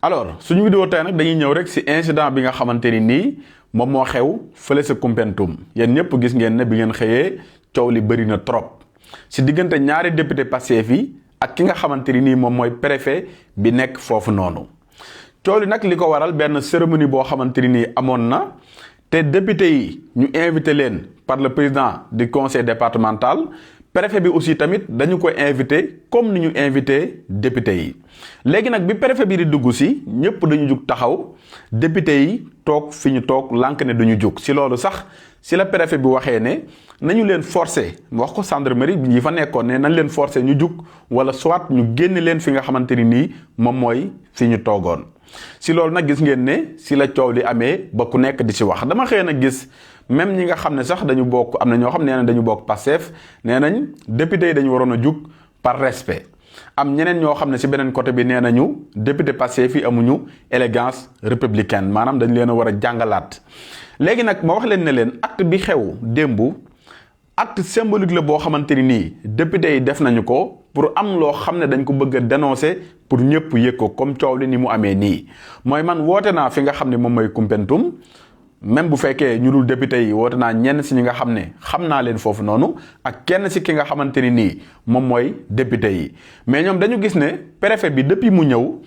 alors suñu vidéo tey nag dañuy ñëw rek ci incident bi nga xamante ni nii moom moo xew fële sa Koumpentoum yéen ñëpp gis ngeen ne bi ngeen xëyee coow li bëri na trop ci diggante ñaari député Pastef yi ak ki nga xamante ni nii moom mooy préfet bi nekk foofu noonu coow li nag li ko waral benn cérémonie boo xamante ni nii amoon na te député yi ñu invité leen par le président du conseil départemental préfet bi aussi tamit dañu ko invité comme ni ñu invité député yi léegi nag bi préfet bi di dugg si ñëpp dañu jug taxaw député yi toog fi ñu toog lànk ne duñu jug si loolu sax si la préfet bi waxee ne nañu leen forcer wax ko gendarmerie bi ñi fa nekkoon ne nañ leen forcer ñu jug wala soit ñu génn leen fi nga xamante ni nii moom mooy fi ñu toogoon si loolu nag gis ngeen ne si la coow li amee ba ku nekk di si wax dama xëy na gis même ñi nga xam ne sax dañu bokk am na ñoo xam nee nañ dañu bokk Pastef nee nañ député yi dañu waroon a jug par respect am ñeneen ñoo xam ne si beneen côté bi nee nañu député Pastef yi amuñu élégance républicaine maanaam dañ leen a war a jàngalaat léegi nag ma wax leen ne leen acte bi xew démb acte symbolique la boo xamante ni nii député yi def nañu ko pour am loo xam ne dañ ko bëgg a dénoncer pour ñëpp yëg ko comme coow li ni mu amee nii mooy man woote naa fi nga xam ne moom mooy Koumpentoum même bu fekkee ñu dul député yi woote naa ñenn si ñi nga xam ne xam naa leen foofu noonu ak kenn si ki nga xamante ni nii moom mooy député yi mais ñoom dañu gis ne préfet bi depuis mu ñëw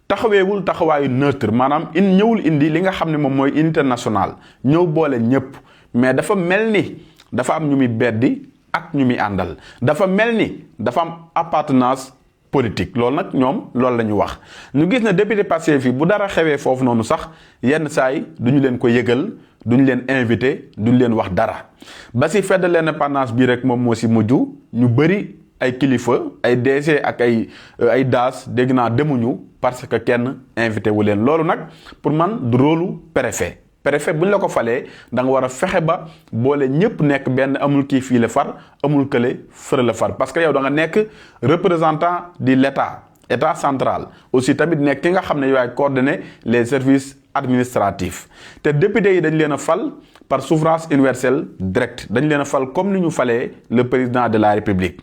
taxaweewul taxawaayu neutre maanaam ñëwul indi li nga xam ne moom mooy unité nationale ñëw boole ñëpp mais dafa mel ni dafa am ñu muy beddi ak ñu muy àndal dafa mel ni dafa am appartenance politique loolu nag ñoom loolu la ñu wax ñu gis ne député Pastef yi bu dara xewee foofu noonu sax yenn saay duñu leen ko yëgal duñu leen invité duñu leen wax dara ba si fête de l'indépendance bii rek moom moo si mujj ñu bëri ay kilifa ay DG ak ay daas dégg naa demuñu parce que kenn invité wu leen loolu nag pour man du rôlu préfet bu ñu la ko falee da nga war a fexe ba boole ñëpp nekk benn amul kii fii la far amul kële fële la far parce que yow da nga nekk représentant de état central aussi tamit nekk ki nga xam ne yow yaay coordonner les services administratifs te député yi dañ leen a fal par suffrage universel direct dañ leen a fal comme ni ñu falee le président de la république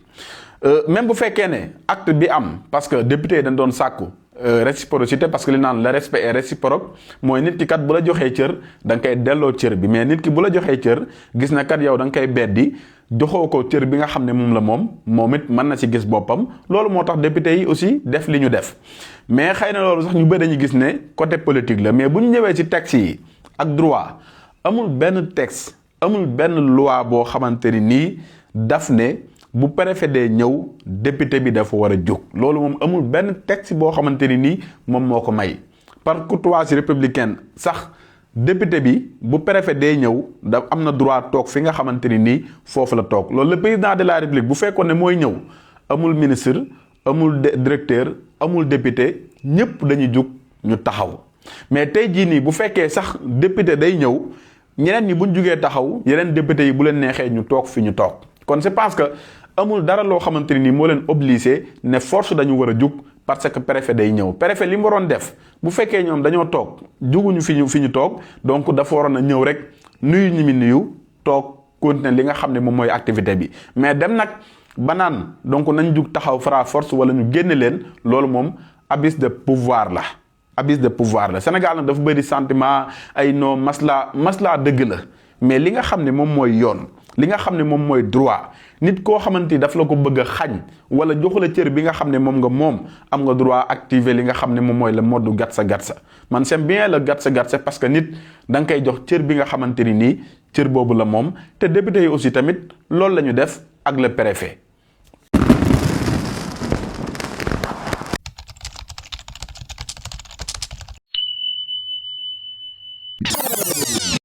même bu fekkee ne acte bi am parce que député yi dañ doon sàkku réciprocité parce que li naan le respect est réciproque mooy nit ki kat bu la joxee cër da nga koy delloo cër bi mais nit ki bu la joxee cër gis na kat yow da nga koy beddi joxoo ko cër bi nga xam ne moom la moom it mën na ci gis boppam loolu moo tax député yi aussi def li ñu def mais xëy na loolu sax ñu bëri dañuy gis ne côté politique la mais bu ñu ñëwee ci texte yi ak droit amul benn texte amul benn loi boo xamante ni nii daf ne bu préfet dee ñëw député bi dafa war a jóg loolu moom amul benn texte boo xamante ni nii moom moo ko may par courtoisie républicaine sax député bi bu préfet dee ñëw da am na droit toog fi nga xamante ni nii foofu la toog loolu le président de la république bu fekkoon ne mooy ñëw amul ministre amul directeur amul député ñëpp dañuy jug ñu taxaw mais tey jii nii bu fekkee sax député day ñëw ñeneen ñi buñ jugee taxaw yeneen député yi bu leen neexee ñu toog fi ñu toog kon c'est parce que amul dara loo xamante ni moo leen obligé ne force dañu war a jug parce que préfet day ñëw préfet li mu waroon def bu fekkee ñoom dañoo toog juguñu fi ñu toog donc dafa waroon a ñëw rek nuyu ñi mi nuyu toog continuer li nga xam ne moom mooy activité bi mais dem nag ba naan donc nañ jug taxaw fra force wala ñu génne leen loolu moom abus de pouvoir la Sénégal nag dafa bëri sentiment ay non masla dëgg la mais li nga xam ne moom mooy yoon li nga xam ne moom mooy droit nit koo xamante ni daf la ko bëgg a xañ wala joxu la cër bi nga xam ne moom am nga droit activer li nga xam ne moom mooy le mode gatsa man j'aime bien le gatsa parce que nit da nga koy jox cër bi nga xamante ni nii cër boobu la moom te député yi aussi tamit loolu la ñu def ak le préfet